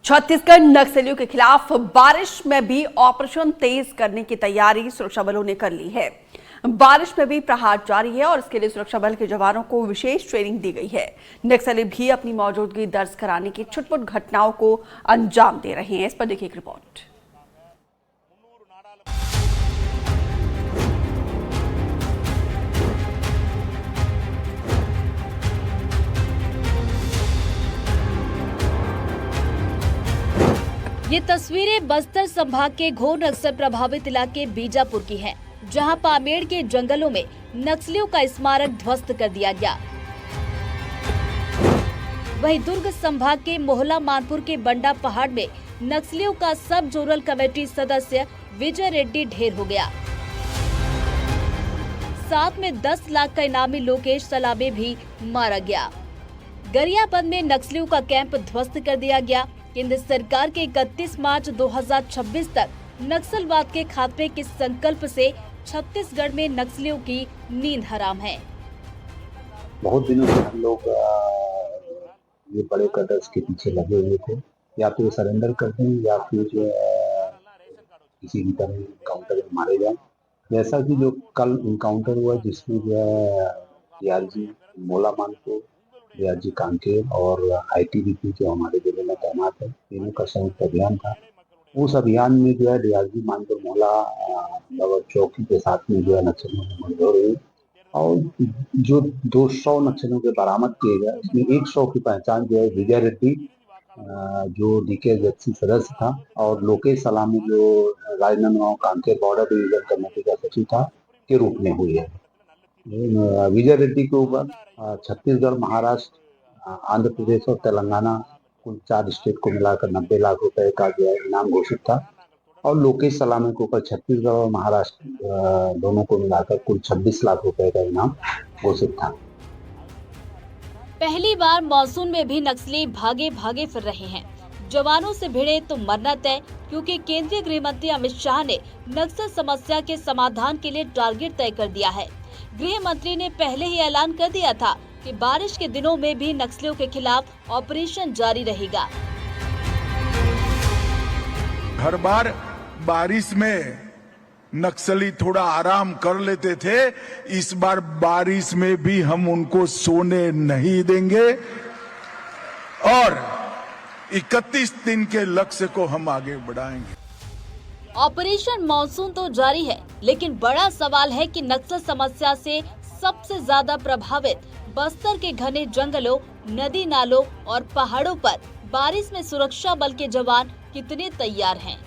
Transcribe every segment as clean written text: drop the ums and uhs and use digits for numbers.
छत्तीसगढ़ नक्सलियों के खिलाफ बारिश में भी ऑपरेशन तेज करने की तैयारी सुरक्षा बलों ने कर ली है। बारिश में भी प्रहार जारी है और इसके लिए सुरक्षा बल के जवानों को विशेष ट्रेनिंग दी गई है। नक्सली भी अपनी मौजूदगी दर्ज कराने की छुटपुट घटनाओं को अंजाम दे रहे हैं। इस पर देखिए एक रिपोर्ट। ये तस्वीरें बस्तर संभाग के घोर नक्सल प्रभावित इलाके बीजापुर की हैं, जहां पामेड़ के जंगलों में नक्सलियों का स्मारक ध्वस्त कर दिया गया। वहीं दुर्ग संभाग के मोहला मानपुर के बंडा पहाड़ में नक्सलियों का सब जोनल कमेटी सदस्य विजय रेड्डी ढेर हो गया। साथ में 10 लाख का इनामी लोकेश सलाबे भी मारा गया। गरियाबंद में नक्सलियों का कैंप ध्वस्त कर दिया गया। केंद्र सरकार के 31 मार्च 2026 तक नक्सलवाद के खात्मे के संकल्प से छत्तीसगढ़ में नक्सलियों की नींद हराम है। बहुत दिनों से हम लोग ये बड़े कदर्स के पीछे लगे हुए थे, या तो सरेंडर कर दें या फिर किसी भी तरह इनकाउंटर में मारे जाए। जैसा कि जो कल इनकाउंटर हुआ जिसमें जो है डीआरजी मोला मानपुर, डीआरजी कांकेर और आईटीबीपी जो हमारे जिले में तैनात है, तीनों का संयुक्त अभियान था। उस अभियान में जो है डीआरजी मानपुर मोला चौकी के साथ में जो है नक्सलियों में मुठभेड़ हुई और जो 200 नक्सलियों के बरामद किए गए, इसमें 100 की पहचान जो है विजय रेड्डी जो डीकेएसएफसी सदस्य था और लोकेश सलामी जो Rajnandgaon Kanker border division committee का सचिव था के रूप में हुई है। विजय रेड्डी के ऊपर छत्तीसगढ़, महाराष्ट्र, आंध्र प्रदेश और तेलंगाना कुल 4 स्टेट को मिलाकर 90 लाख रुपए का जो है इनाम घोषित था और लोकेश सलामी के ऊपर छत्तीसगढ़ और महाराष्ट्र दोनों को मिलाकर कुल 26 लाख रुपए का इनाम घोषित था। पहली बार मानसून में भी नक्सली भागे भागे फिर रहे हैं। जवानों से भिड़े तो मरना तय, क्योंकि केंद्रीय गृह मंत्री अमित शाह ने नक्सल समस्या के समाधान के लिए टारगेट तय कर दिया है। गृह मंत्री ने पहले ही ऐलान कर दिया था कि बारिश के दिनों में भी नक्सलियों के खिलाफ ऑपरेशन जारी रहेगा। हर बार बारिश में नक्सली थोड़ा आराम कर लेते थे, इस बार बारिश में भी हम उनको सोने नहीं देंगे और 31 दिन के लक्ष्य को हम आगे बढ़ाएंगे। ऑपरेशन मानसून तो जारी है, लेकिन बड़ा सवाल है कि नक्सल समस्या से सबसे ज्यादा प्रभावित बस्तर के घने जंगलों, नदी नालों और पहाड़ों पर बारिश में सुरक्षा बल के जवान कितने तैयार हैं।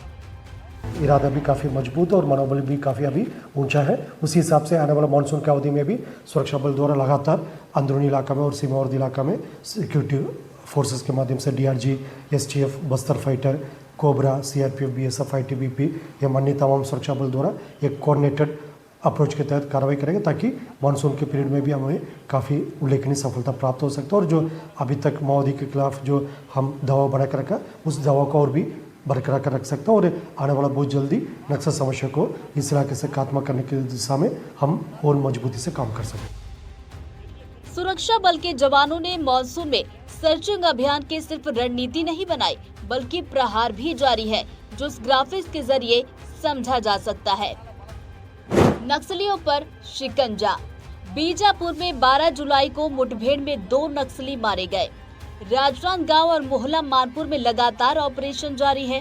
इरादा भी काफ़ी मजबूत है और मनोबल भी काफ़ी अभी ऊंचा है। उसी हिसाब से आने वाला मानसून की अवधि में भी सुरक्षा बल द्वारा लगातार अंदरूनी इलाका में और सीमावर्ती इलाका में सिक्योरिटी फोर्सेस के माध्यम से DRG, STF, Bastar fighter, cobra, CRPF, BSF, ITBP या अन्य तमाम सुरक्षा बल द्वारा एक कोऑर्डिनेटेड अप्रोच के तहत कार्रवाई करेंगे ताकि मानसून के पीरियड में भी हमें काफ़ी उल्लेखनीय सफलता प्राप्त हो सकता है। और जो अभी तक माओवादी के खिलाफ जो हम दबाव बढ़ा कर रखा, उस दबाव को और भी बरकरार कर रख सकते हैं और आने वाला बहुत जल्दी नक्सल समस्या को इस इलाके से खात्मा करने की दिशा में हम और मजबूती से काम कर सकें। सुरक्षा बल के जवानों ने मानसून में सर्चिंग अभियान की सिर्फ रणनीति नहीं बनाई, बल्कि प्रहार भी जारी है, जो इस ग्राफिक्स के जरिए समझा जा सकता है। नक्सलियों पर शिकंजा। बीजापुर में 12 जुलाई को मुठभेड़ में 2 नक्सली मारे गए। राजनांदगांव और मोहला मानपुर में लगातार ऑपरेशन जारी है।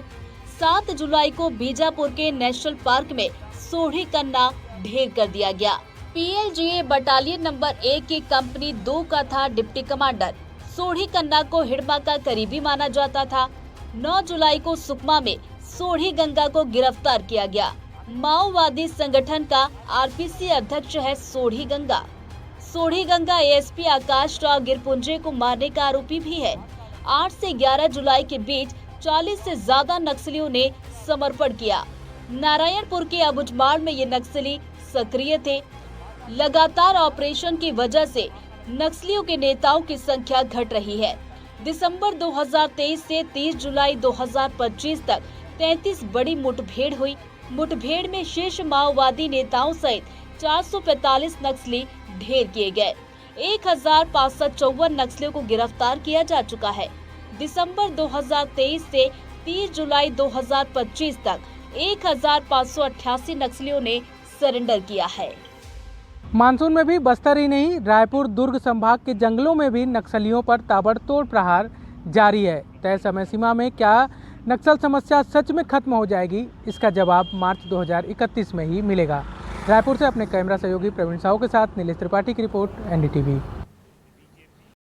7 जुलाई को बीजापुर के नेशनल पार्क में सोढ़ी कन्ना ढेर कर दिया गया। पीएलजीए बटालियन नंबर 1 की कंपनी 2 का था डिप्टी कमांडर। सोढ़ी कन्ना को हिड़मा का करीबी माना जाता था। 9 जुलाई को सुकमा में सोढ़ी गंगा को गिरफ्तार किया गया। माओवादी संगठन का आरपीसी अध्यक्ष है सोढ़ी गंगा। सोढ़ी गंगा एएसपी आकाश राव गिरपुंजे को मारने का आरोपी भी है। 8 से 11 जुलाई के बीच 40 से ज्यादा नक्सलियों ने समर्पण किया। नारायणपुर के अबुझमाड़ में ये नक्सली सक्रिय थे। लगातार ऑपरेशन की वजह से नक्सलियों के नेताओं की संख्या घट रही है। दिसंबर 2023 से 30 जुलाई 2025 तक 33 बड़ी मुठभेड़ हुई। मुठभेड़ में शीर्ष माओवादी नेताओं सहित 445 नक्सली ढेर किए गए। 1554 नक्सलियों को गिरफ्तार किया जा चुका है। दिसंबर 2023 से 30 जुलाई 2025 तक 1588 नक्सलियों ने सरेंडर किया है। मानसून में भी बस्तर ही नहीं, रायपुर दुर्ग संभाग के जंगलों में भी नक्सलियों पर ताबड़तोड़ प्रहार जारी है। तय समय सीमा में क्या नक्सल समस्या सच में खत्म हो जाएगी, इसका जवाब मार्च 2031 में ही मिलेगा। रायपुर से अपने कैमरा सहयोगी प्रवीण साहू के साथ नीलेश त्रिपाठी की रिपोर्ट, NDTV।